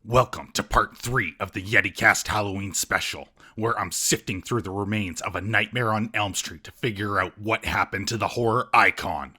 Welcome to part 3 of the Yeticast Halloween Special, where I'm sifting through the remains of a nightmare on Elm Street to figure out what happened to the horror icon.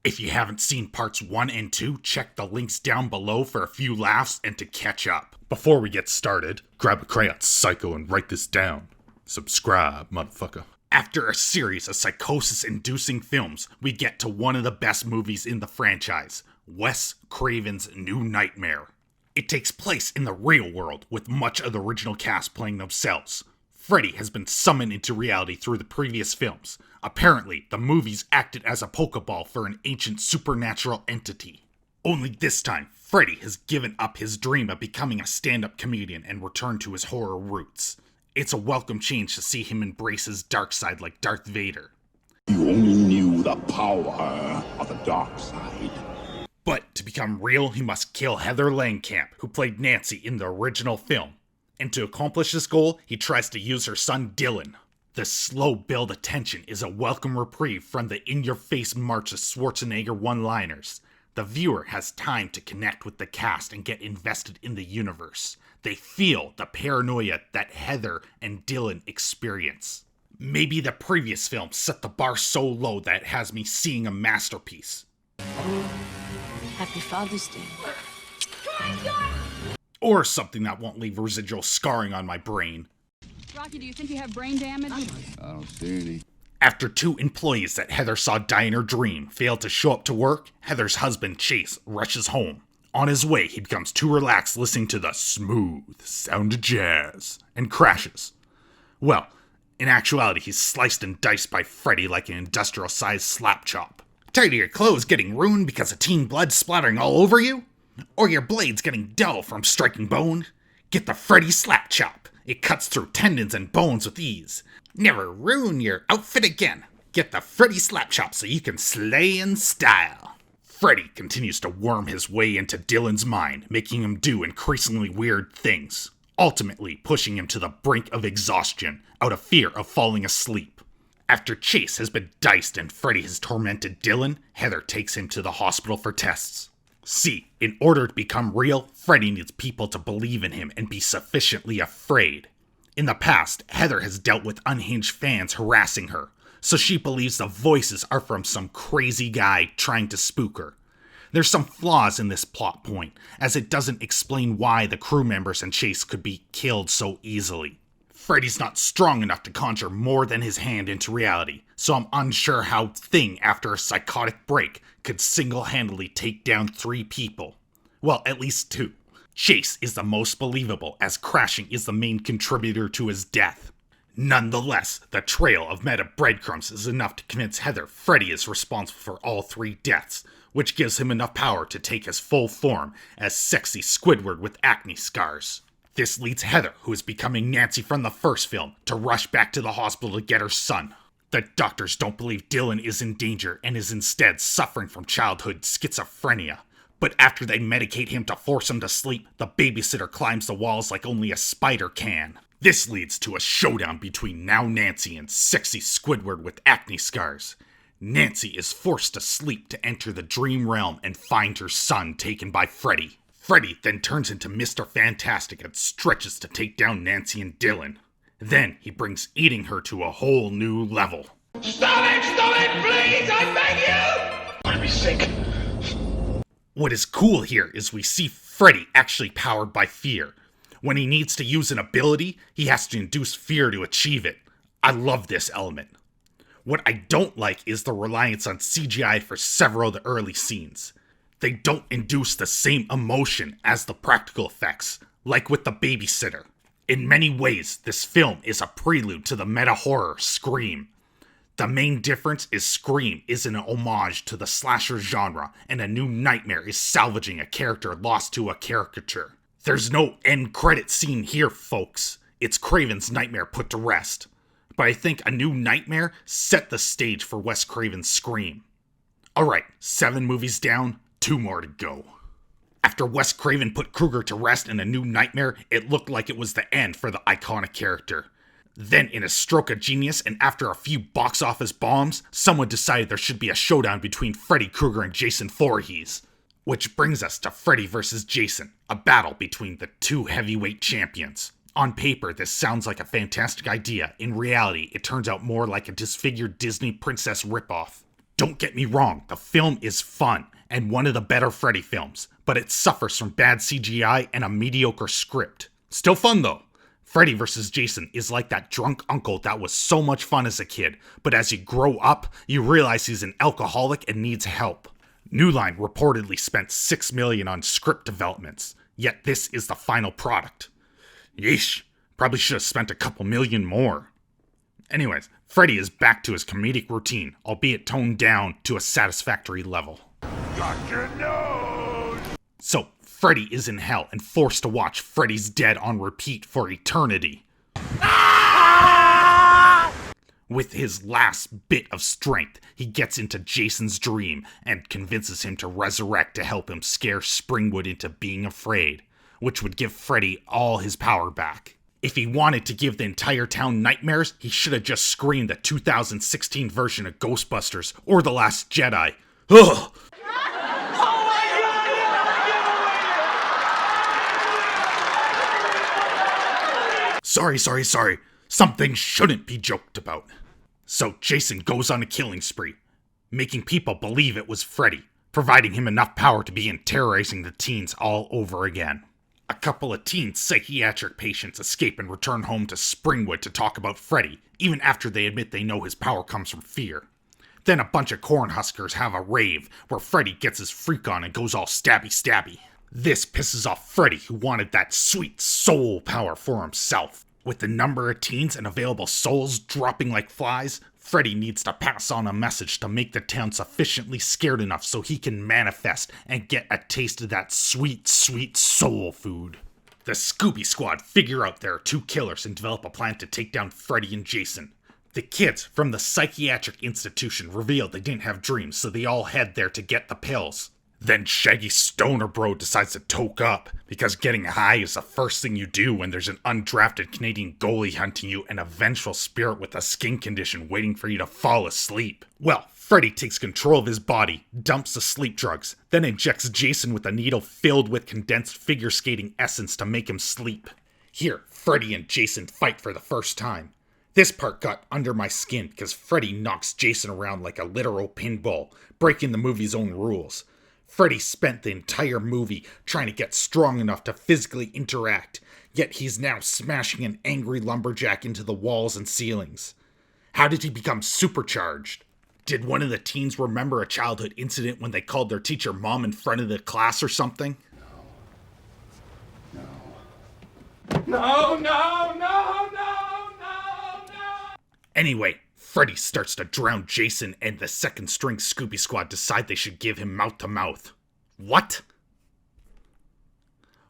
If you haven't seen parts 1 and 2, check the links down below for a few laughs and to catch up. Before we get started, grab a crayon, psycho, and write this down. Subscribe, motherfucker. After a series of psychosis-inducing films, we get to one of the best movies in the franchise, Wes Craven's New Nightmare. It takes place in the real world, with much of the original cast playing themselves. Freddy has been summoned into reality through the previous films. Apparently, the movies acted as a Pokeball for an ancient supernatural entity. Only this time, Freddy has given up his dream of becoming a stand-up comedian and returned to his horror roots. It's a welcome change to see him embrace his dark side like Darth Vader. You only knew the power of the dark side. But to become real, he must kill Heather Langenkamp, who played Nancy in the original film. And to accomplish this goal, he tries to use her son Dylan. The slow build of tension is a welcome reprieve from the in-your-face march of Schwarzenegger one-liners. The viewer has time to connect with the cast and get invested in the universe. They feel the paranoia that Heather and Dylan experience. Maybe the previous film set the bar so low that it has me seeing a masterpiece. Happy Father's Day. Or something that won't leave residual scarring on my brain. Rocky, do you think you have brain damage? I don't see any. After 2 employees that Heather saw die in her dream fail to show up to work, Heather's husband Chase rushes home. On his way, he becomes too relaxed listening to the smooth sound of jazz and crashes. Well, in actuality, he's sliced and diced by Freddy like an industrial-sized slap chop. Tired of your clothes getting ruined because of teen blood splattering all over you? Or your blades getting dull from striking bone? Get the Freddy slap chop. It cuts through tendons and bones with ease. Never ruin your outfit again. Get the Freddy slap chop so you can slay in style. Freddy continues to worm his way into Dylan's mind, making him do increasingly weird things, ultimately pushing him to the brink of exhaustion out of fear of falling asleep. After Chase has been diced and Freddy has tormented Dylan, Heather takes him to the hospital for tests. See, in order to become real, Freddy needs people to believe in him and be sufficiently afraid. In the past, Heather has dealt with unhinged fans harassing her, so she believes the voices are from some crazy guy trying to spook her. There's some flaws in this plot point, as it doesn't explain why the crew members and Chase could be killed so easily. Freddy's not strong enough to conjure more than his hand into reality, so I'm unsure how Thing, after a psychotic break, could single-handedly take down 3 people. Well, at least 2. Chase is the most believable, as crashing is the main contributor to his death. Nonetheless, the trail of meta breadcrumbs is enough to convince Heather Freddy is responsible for all 3 deaths, which gives him enough power to take his full form as sexy Squidward with acne scars. This leads Heather, who is becoming Nancy from the first film, to rush back to the hospital to get her son. The doctors don't believe Dylan is in danger and is instead suffering from childhood schizophrenia. But after they medicate him to force him to sleep, the babysitter climbs the walls like only a spider can. This leads to a showdown between now Nancy and sexy Squidward with acne scars. Nancy is forced to sleep to enter the dream realm and find her son taken by Freddy. Freddy then turns into Mr. Fantastic and stretches to take down Nancy and Dylan. Then he brings eating her to a whole new level. Stop it, please, I beg you! I'm gonna be sick. What is cool here is we see Freddy actually powered by fear. When he needs to use an ability, he has to induce fear to achieve it. I love this element. What I don't like is the reliance on CGI for several of the early scenes. They don't induce the same emotion as the practical effects, like with the babysitter. In many ways, this film is a prelude to the meta-horror Scream. The main difference is Scream is an homage to the slasher genre, and A New Nightmare is salvaging a character lost to a caricature. There's no end credit scene here, folks. It's Craven's nightmare put to rest. But I think A New Nightmare set the stage for Wes Craven's Scream. Alright, 7 movies down, 2 more to go. After Wes Craven put Krueger to rest in A New Nightmare, it looked like it was the end for the iconic character. Then, in a stroke of genius and after a few box office bombs, someone decided there should be a showdown between Freddy Krueger and Jason Voorhees. Which brings us to Freddy vs. Jason, a battle between the two heavyweight champions. On paper, this sounds like a fantastic idea. In reality, it turns out more like a disfigured Disney princess ripoff. Don't get me wrong, the film is fun, and one of the better Freddy films, but it suffers from bad CGI and a mediocre script. Still fun though. Freddy vs. Jason is like that drunk uncle that was so much fun as a kid, but as you grow up, you realize he's an alcoholic and needs help. New Line reportedly spent $6 million on script developments, yet this is the final product. Yeesh, probably should have spent a couple million more. Anyways, Freddy is back to his comedic routine, albeit toned down to a satisfactory level. Got your nose! So, Freddy is in hell and forced to watch Freddy's Dead on repeat for eternity. With his last bit of strength, he gets into Jason's dream and convinces him to resurrect to help him scare Springwood into being afraid, which would give Freddy all his power back. If he wanted to give the entire town nightmares, he should have just screened the 2016 version of Ghostbusters or The Last Jedi. Ugh! Sorry. Something shouldn't be joked about. So Jason goes on a killing spree, making people believe it was Freddy, providing him enough power to begin terrorizing the teens all over again. A couple of teen psychiatric patients escape and return home to Springwood to talk about Freddy, even after they admit they know his power comes from fear. Then a bunch of Cornhuskers have a rave, where Freddy gets his freak on and goes all stabby. This pisses off Freddy, who wanted that sweet soul power for himself. With the number of teens and available souls dropping like flies, Freddy needs to pass on a message to make the town sufficiently scared enough so he can manifest and get a taste of that sweet soul food. The Scooby Squad figure out there are two killers and develop a plan to take down Freddy and Jason. The kids from the psychiatric institution reveal they didn't have dreams, so they all head there to get the pills. Then Shaggy Stoner Bro decides to toke up, because getting high is the first thing you do when there's an undrafted Canadian goalie hunting you and a vengeful spirit with a skin condition waiting for you to fall asleep. Well, Freddy takes control of his body, dumps the sleep drugs, then injects Jason with a needle filled with condensed figure skating essence to make him sleep. Here, Freddy and Jason fight for the first time. This part got under my skin because Freddy knocks Jason around like a literal pinball, breaking the movie's own rules. Freddy spent the entire movie trying to get strong enough to physically interact, yet he's now smashing an angry lumberjack into the walls and ceilings. How did he become supercharged? Did one of the teens remember a childhood incident when they called their teacher mom in front of the class or something? No. Anyway, Freddy starts to drown Jason and the second string Scooby Squad decide they should give him mouth-to-mouth. What?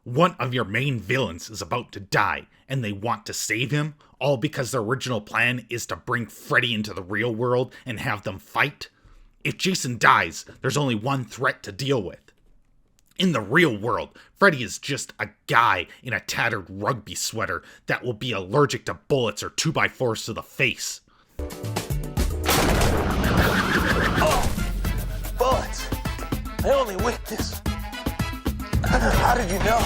One of your main villains is about to die, and they want to save him, all because their original plan is to bring Freddy into the real world and have them fight? If Jason dies, there's only one threat to deal with. In the real world, Freddy is just a guy in a tattered rugby sweater that will be allergic to bullets or 2x4s to the face. Bullets? I only witnessed. How did you know?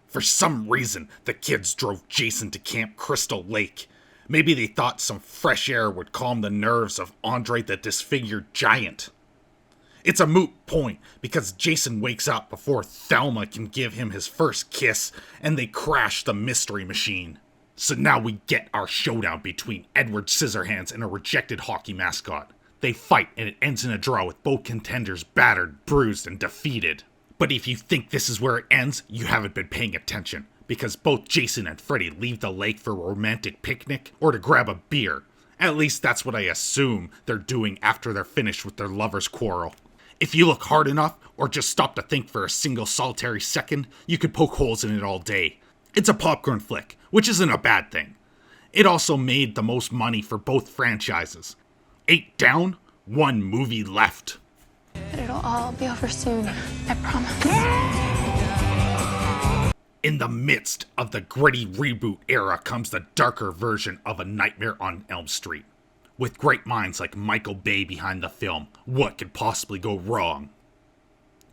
For some reason, the kids drove Jason to Camp Crystal Lake. Maybe they thought some fresh air would calm the nerves of Andre the Disfigured Giant. It's a moot point, because Jason wakes up before Thelma can give him his first kiss, and they crash the Mystery Machine. So now we get our showdown between Edward Scissorhands and a rejected hockey mascot. They fight, and it ends in a draw with both contenders battered, bruised, and defeated. But if you think this is where it ends, you haven't been paying attention, because both Jason and Freddy leave the lake for a romantic picnic or to grab a beer. At least that's what I assume they're doing after they're finished with their lovers' quarrel. If you look hard enough, or just stop to think for a single solitary second, you could poke holes in it all day. It's a popcorn flick, which isn't a bad thing. It also made the most money for both franchises. 8 down, 1 movie left. But it'll all be over soon, I promise. In the midst of the gritty reboot era comes the darker version of A Nightmare on Elm Street. With great minds like Michael Bay behind the film, what could possibly go wrong?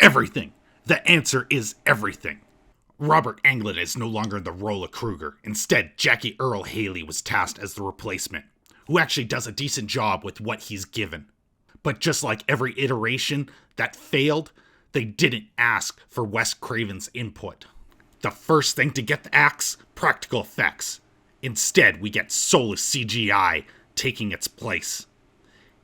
Everything. The answer is everything. Robert Englund is no longer in the role of Krueger. Instead, Jackie Earle Haley was tasked as the replacement, who actually does a decent job with what he's given. But just like every iteration that failed, they didn't ask for Wes Craven's input. The first thing to get the axe, practical effects. Instead, we get soulless CGI taking its place.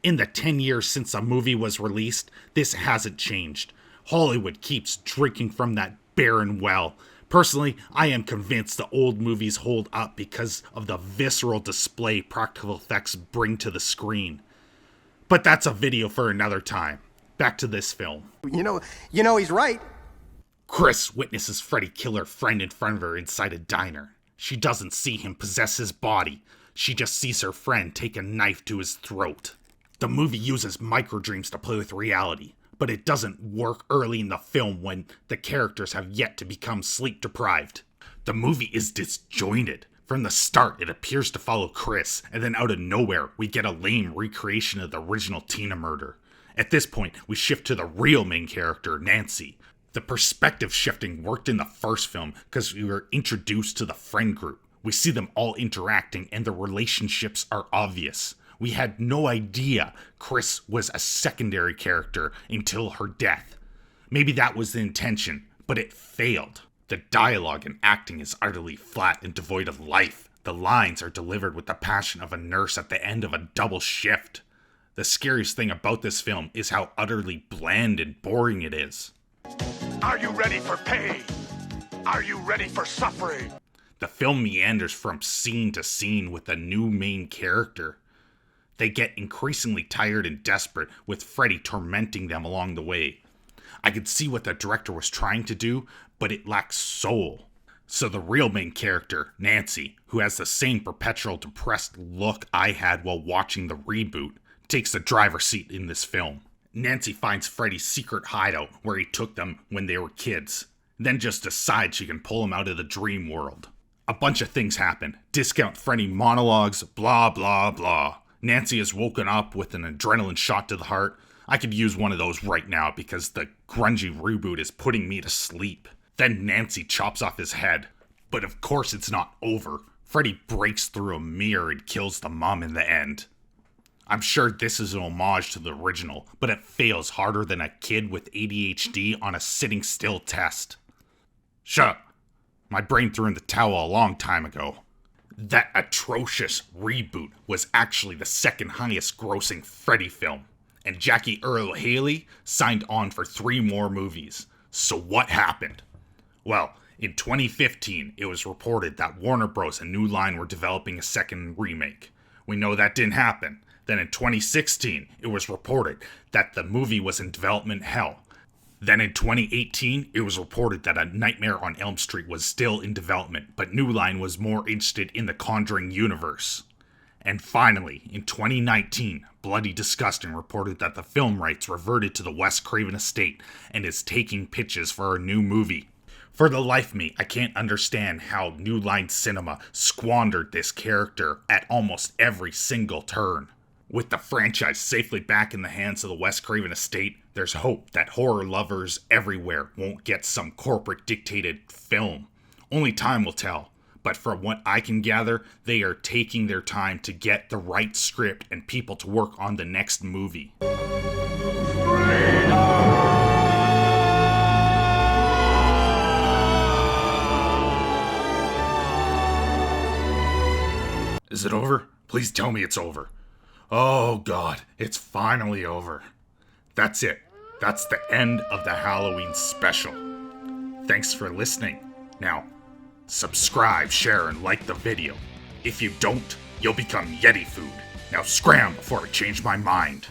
In the 10 years since a movie was released, this hasn't changed. Hollywood keeps drinking from that barren well. Personally, I am convinced the old movies hold up because of the visceral display practical effects bring to the screen. But that's a video for another time. Back to this film. You know he's right. Chris witnesses Freddy kill her friend in front of her inside a diner. She doesn't see him possess his body. She just sees her friend take a knife to his throat. The movie uses microdreams to play with reality, but it doesn't work early in the film when the characters have yet to become sleep deprived. The movie is disjointed. From the start, it appears to follow Chris, and then out of nowhere, we get a lame recreation of the original Tina murder. At this point, we shift to the real main character, Nancy. The perspective shifting worked in the first film because we were introduced to the friend group. We see them all interacting and the relationships are obvious. We had no idea Chris was a secondary character until her death. Maybe that was the intention, but it failed. The dialogue and acting is utterly flat and devoid of life. The lines are delivered with the passion of a nurse at the end of a double shift. The scariest thing about this film is how utterly bland and boring it is. Are you ready for pain? Are you ready for suffering? The film meanders from scene to scene with a new main character. They get increasingly tired and desperate, with Freddy tormenting them along the way. I could see what the director was trying to do, but it lacks soul. So the real main character, Nancy, who has the same perpetual depressed look I had while watching the reboot, takes the driver's seat in this film. Nancy finds Freddy's secret hideout where he took them when they were kids, then just decides she can pull him out of the dream world. A bunch of things happen. Discount Freddy monologues, blah blah blah. Nancy is woken up with an adrenaline shot to the heart. I could use one of those right now because the grungy reboot is putting me to sleep. Then Nancy chops off his head. But of course it's not over. Freddy breaks through a mirror and kills the mom in the end. I'm sure this is an homage to the original, but it fails harder than a kid with ADHD on a sitting still test. Shut up. My brain threw in the towel a long time ago. That atrocious reboot was actually the second highest grossing Freddy film, and Jackie Earle Haley signed on for 3 more movies. So what happened? Well, in 2015, it was reported that Warner Bros. And New Line were developing a second remake. We know that didn't happen. Then in 2016, it was reported that the movie was in development hell. Then in 2018, it was reported that A Nightmare on Elm Street was still in development, but New Line was more interested in the Conjuring universe. And finally, in 2019, Bloody Disgusting reported that the film rights reverted to the Wes Craven estate and is taking pitches for a new movie. For the life of me, I can't understand how New Line Cinema squandered this character at almost every single turn. With the franchise safely back in the hands of the Wes Craven estate, there's hope that horror lovers everywhere won't get some corporate-dictated film. Only time will tell, but from what I can gather, they are taking their time to get the right script and people to work on the next movie. Is it over? Please tell me it's over. Oh God, it's finally over. That's it. That's the end of the Halloween special. Thanks for listening. Now, subscribe, share, and like the video. If you don't, you'll become Yeti food. Now scram before I change my mind.